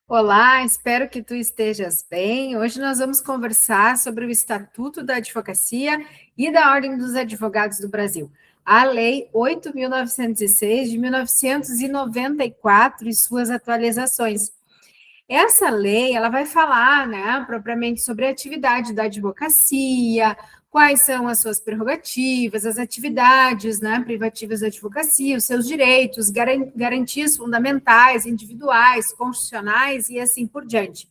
Olá, espero que tu estejas bem. Hoje nós vamos conversar sobre o Estatuto da Advocacia e da Ordem dos Advogados do Brasil, a Lei 8.906 de 1994 e suas atualizações. Essa lei, ela vai falar, né, propriamente sobre a atividade da advocacia, quais são as suas prerrogativas, as atividades, né, privativas da advocacia, os seus direitos, garantias fundamentais, individuais, constitucionais e assim por diante.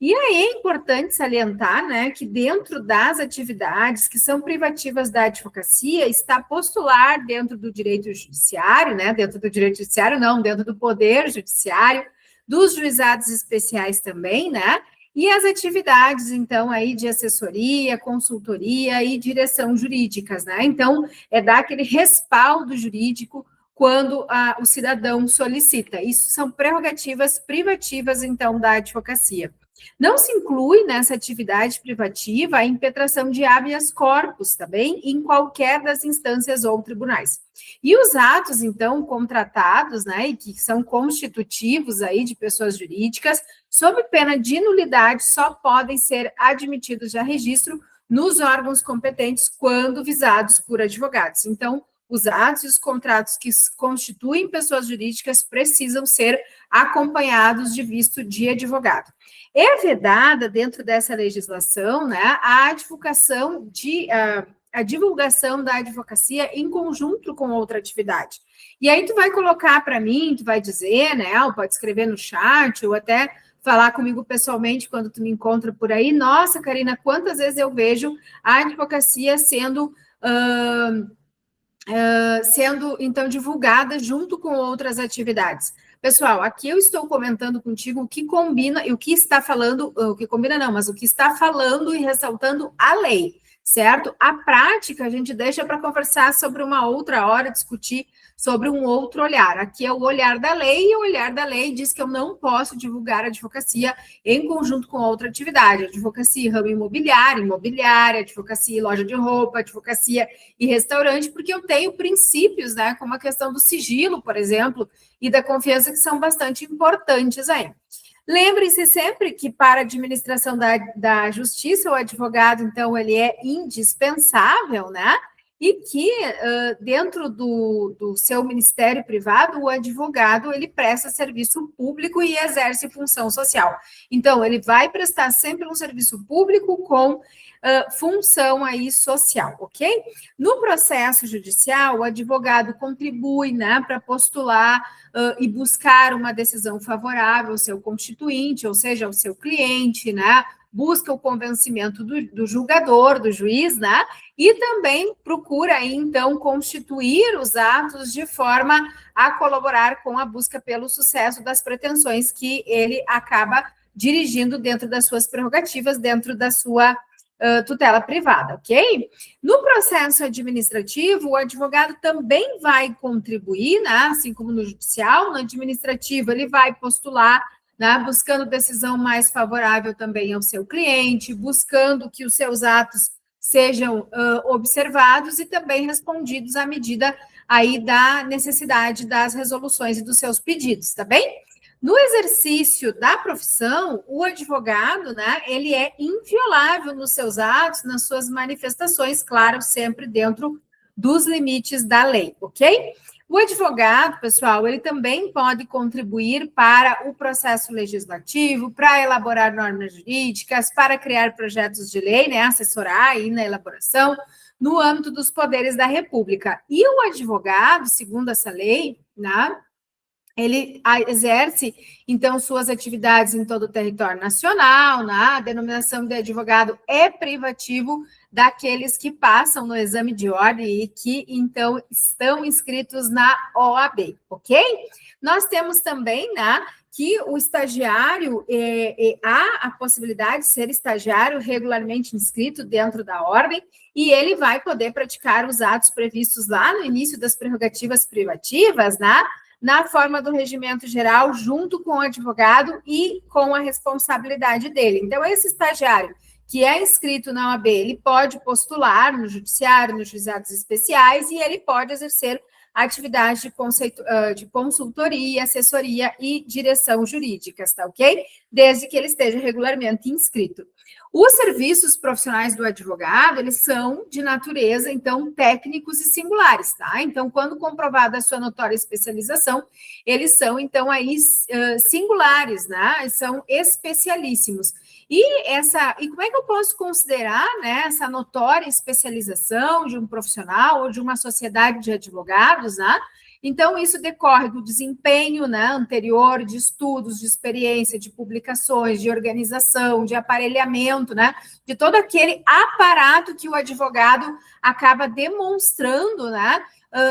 E aí é importante salientar, né, que dentro das atividades que são privativas da advocacia, está postular dentro do direito judiciário, né, dentro do direito judiciário não, dentro do poder judiciário, dos juizados especiais também, né, e as atividades, então, aí de assessoria, consultoria e direção jurídicas, né, então, é dar aquele respaldo jurídico quando o cidadão solicita. Isso são prerrogativas privativas, então, da advocacia. Não se inclui nessa atividade privativa a impetração de habeas corpus, também, em qualquer das instâncias ou tribunais. E os atos, então, contratados, né, e que são constitutivos aí de pessoas jurídicas, sob pena de nulidade, só podem ser admitidos a registro nos órgãos competentes quando visados por advogados. Então, os atos e os contratos que constituem pessoas jurídicas precisam ser acompanhados de visto de advogado. É vedada, dentro dessa legislação, né, a divulgação da advocacia em conjunto com outra atividade. E aí tu vai colocar para mim, tu vai dizer, né, ou pode escrever no chat, ou até falar comigo pessoalmente quando tu me encontra por aí. Nossa, Karina, quantas vezes eu vejo a advocacia sendo então divulgada junto com outras atividades. Pessoal, aqui eu estou comentando contigo o que combina e o que está falando, o que combina não, mas o que está falando e ressaltando a lei, certo? A prática a gente deixa para conversar sobre uma outra hora, discutir sobre um outro olhar. Aqui é o olhar da lei, e o olhar da lei diz que eu não posso divulgar a advocacia em conjunto com outra atividade. Advocacia ramo imobiliário, imobiliária, advocacia loja de roupa, advocacia e restaurante, porque eu tenho princípios, né, como a questão do sigilo, por exemplo, e da confiança, que são bastante importantes aí. Lembrem-se sempre que para a administração da justiça, o advogado, então, ele é indispensável, né? E que dentro do seu ministério privado, o advogado, ele presta serviço público e exerce função social. Então, ele vai prestar sempre um serviço público com função aí social, ok? No processo judicial, o advogado contribui, né, para postular e buscar uma decisão favorável ao seu constituinte, ou seja, ao seu cliente, né? Busca o convencimento do julgador, do juiz, né? E também procura, aí, então, constituir os atos de forma a colaborar com a busca pelo sucesso das pretensões que ele acaba dirigindo dentro das suas prerrogativas, dentro da sua tutela privada, ok? No processo administrativo, o advogado também vai contribuir, né? Assim como no judicial, no administrativo, ele vai postular, né, buscando decisão mais favorável também ao seu cliente, buscando que os seus atos sejam observados e também respondidos à medida aí da necessidade das resoluções e dos seus pedidos, tá bem? No exercício da profissão, o advogado, né, ele é inviolável nos seus atos, nas suas manifestações, claro, sempre dentro dos limites da lei, ok? O advogado, pessoal, ele também pode contribuir para o processo legislativo, para elaborar normas jurídicas, para criar projetos de lei, né, assessorar aí na elaboração, no âmbito dos poderes da República. E o advogado, segundo essa lei, né, ele exerce, então, suas atividades em todo o território nacional, né? A denominação de advogado é privativo daqueles que passam no exame de ordem e que, então, estão inscritos na OAB, ok? Nós temos também, né, que o estagiário, há a possibilidade de ser estagiário regularmente inscrito dentro da ordem, e ele vai poder praticar os atos previstos lá no início das prerrogativas privativas, né? Na forma do regimento geral, junto com o advogado e com a responsabilidade dele. Então, esse estagiário que é inscrito na OAB, ele pode postular no judiciário, nos juizados especiais, e ele pode exercer atividades de consultoria, assessoria e direção jurídicas, tá ok? Desde que ele esteja regularmente inscrito. Os serviços profissionais do advogado, eles são de natureza, então, técnicos e singulares, tá? Então, quando comprovada a sua notória especialização, eles são, então, aí singulares, né? São especialíssimos. E como é que eu posso considerar, né, essa notória especialização de um profissional ou de uma sociedade de advogados, né? Então, isso decorre do desempenho, né, anterior de estudos, de experiência, de publicações, de organização, de aparelhamento, né, de todo aquele aparato que o advogado acaba demonstrando, né,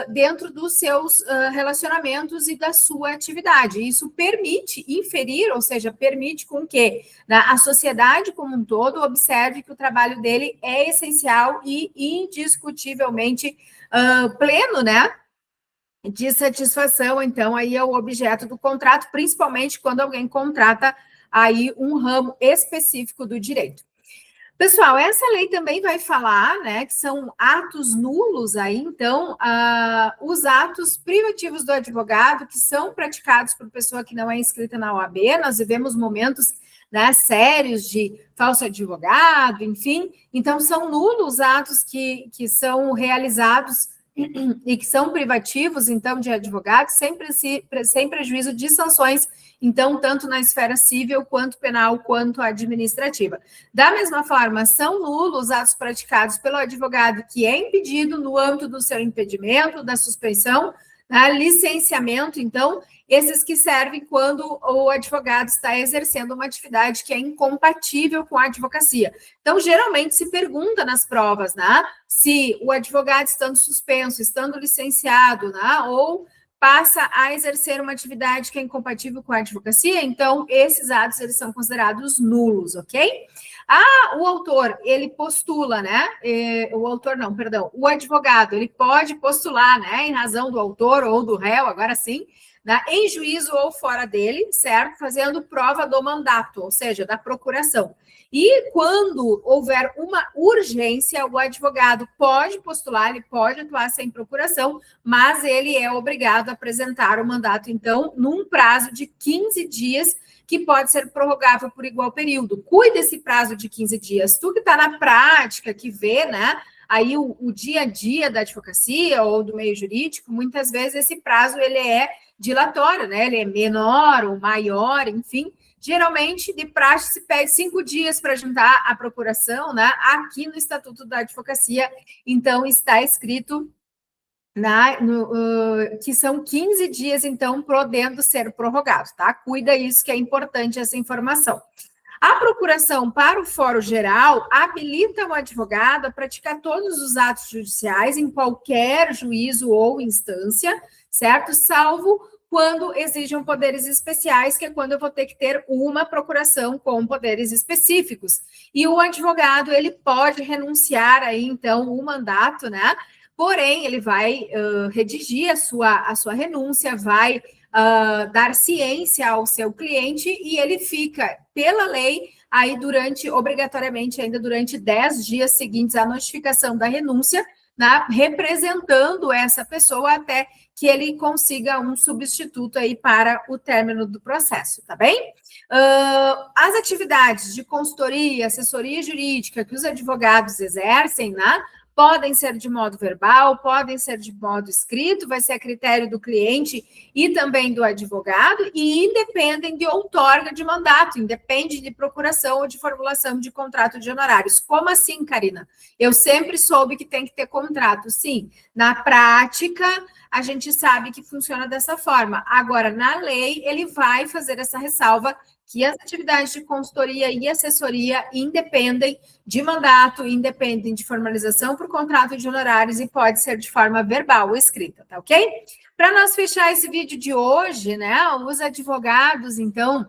dentro dos seus relacionamentos e da sua atividade. Isso permite inferir, ou seja, permite com que, né, a sociedade como um todo observe que o trabalho dele é essencial e indiscutivelmente pleno, né, de satisfação. Então, aí é o objeto do contrato, principalmente quando alguém contrata aí um ramo específico do direito. Pessoal, essa lei também vai falar, né, que são atos nulos aí, então, os atos privativos do advogado que são praticados por pessoa que não é inscrita na OAB, nós vivemos momentos, né, sérios de falso advogado, enfim, então são nulos os atos que são realizados e que são privativos, então, de advogados, sem prejuízo de sanções, então, tanto na esfera civil, quanto penal, quanto administrativa. Da mesma forma, são nulos atos praticados pelo advogado que é impedido no âmbito do seu impedimento, da suspensão, né, licenciamento, então, esses que servem quando o advogado está exercendo uma atividade que é incompatível com a advocacia. Então, geralmente se pergunta nas provas, né, se o advogado estando suspenso, estando licenciado, né, ou passa a exercer uma atividade que é incompatível com a advocacia, então, esses atos, eles são considerados nulos, ok? O autor, ele postula, né? O advogado, ele pode postular, né? Em razão do autor ou do réu, agora sim, né, em juízo ou fora dele, certo? Fazendo prova do mandato, ou seja, da procuração. E quando houver uma urgência, o advogado pode postular, ele pode atuar sem procuração, mas ele é obrigado a apresentar o mandato, então, num prazo de 15 dias, que pode ser prorrogável por igual período. Cuide desse prazo de 15 dias. Tu que está na prática, que vê, né, aí o dia a dia da advocacia ou do meio jurídico, muitas vezes esse prazo ele é dilatório, né? Ele é menor ou maior, enfim. Geralmente, de praxe, se pede 5 dias para juntar a procuração, né? Aqui no Estatuto da Advocacia, então, está escrito que são 15 dias, então, podendo ser prorrogados, tá? Cuida isso, que é importante essa informação. A procuração para o fórum geral habilita o advogado a praticar todos os atos judiciais em qualquer juízo ou instância, certo? Salvo quando exijam poderes especiais, que é quando eu vou ter que ter uma procuração com poderes específicos. E o advogado, ele pode renunciar aí, então, o mandato, né? Porém, ele vai redigir a sua renúncia, vai dar ciência ao seu cliente e ele fica, pela lei, aí obrigatoriamente, ainda durante 10 dias seguintes à notificação da renúncia, né, representando essa pessoa até que ele consiga um substituto aí para o término do processo, tá bem? As atividades de consultoria, assessoria jurídica que os advogados exercem, né, podem ser de modo verbal, podem ser de modo escrito, vai ser a critério do cliente e também do advogado, e independem de outorga de mandato, independe de procuração ou de formulação de contrato de honorários. Como assim, Karina? Eu sempre soube que tem que ter contrato. Sim, na prática, a gente sabe que funciona dessa forma. Agora, na lei, ele vai fazer essa ressalva que as atividades de consultoria e assessoria independem de mandato, independem de formalização por contrato de honorários e pode ser de forma verbal ou escrita, tá ok? Para nós fechar esse vídeo de hoje, né, os advogados, então,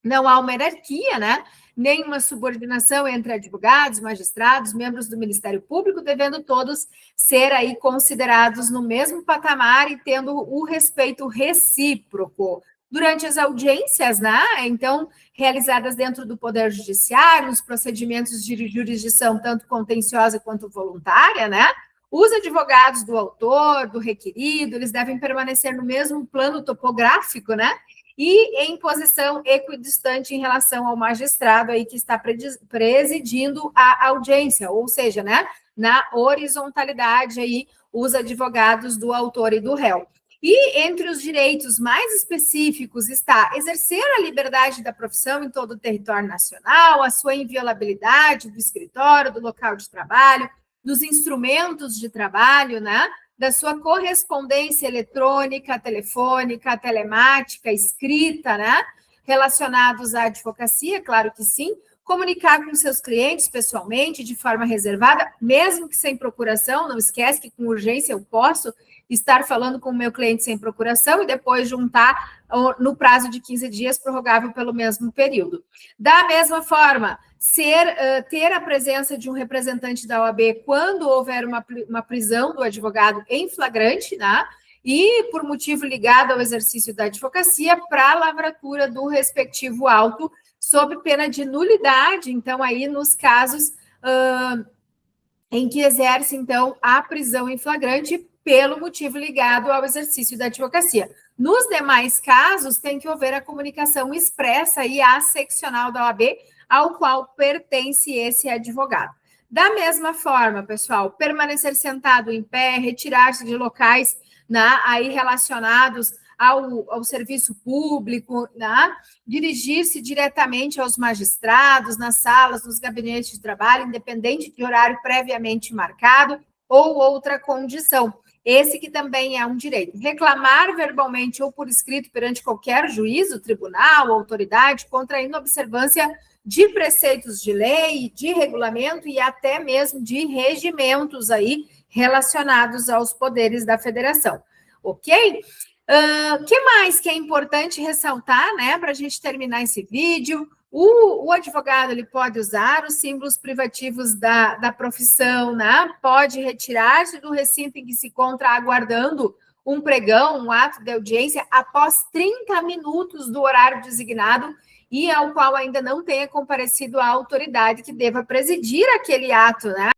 não há uma hierarquia, né, nenhuma subordinação entre advogados, magistrados, membros do Ministério Público, devendo todos ser aí considerados no mesmo patamar e tendo o respeito recíproco. Durante as audiências, né, então, realizadas dentro do Poder Judiciário, nos procedimentos de jurisdição, tanto contenciosa quanto voluntária, né, Os advogados do autor, do requerido, eles devem permanecer no mesmo plano topográfico, né? E em posição equidistante em relação ao magistrado aí que está presidindo a audiência, ou seja, né, na horizontalidade aí, os advogados do autor e do réu. E entre os direitos mais específicos está exercer a liberdade da profissão em todo o território nacional, a sua inviolabilidade do escritório, do local de trabalho, dos instrumentos de trabalho, né? Da sua correspondência eletrônica, telefônica, telemática, escrita, né? Relacionados à advocacia, claro que sim. Comunicar com seus clientes pessoalmente, de forma reservada, mesmo que sem procuração, não esquece que com urgência eu posso estar falando com o meu cliente sem procuração e depois juntar no prazo de 15 dias, prorrogável pelo mesmo período. Da mesma forma, ter a presença de um representante da OAB quando houver uma prisão do advogado em flagrante, né? E por motivo ligado ao exercício da advocacia para a lavratura do respectivo auto, sob pena de nulidade, então, aí nos casos em que exerce, então, a prisão em flagrante pelo motivo ligado ao exercício da advocacia. Nos demais casos, tem que haver a comunicação expressa e asseccional da OAB, ao qual pertence esse advogado. Da mesma forma, pessoal, permanecer sentado em pé, retirar-se de locais, né, aí relacionados ao serviço público, né, dirigir-se diretamente aos magistrados, nas salas, nos gabinetes de trabalho, independente de horário previamente marcado ou outra condição. Esse que também é um direito. Reclamar verbalmente ou por escrito perante qualquer juízo, tribunal, autoridade, contra a inobservância de preceitos de lei, de regulamento e até mesmo de regimentos aí relacionados aos poderes da federação. Ok? Que mais que é importante ressaltar, né, para a gente terminar esse vídeo? O advogado ele pode usar os símbolos privativos da profissão, né? Pode retirar-se do recinto em que se encontra aguardando um pregão, um ato de audiência, após 30 minutos do horário designado e ao qual ainda não tenha comparecido a autoridade que deva presidir aquele ato, né?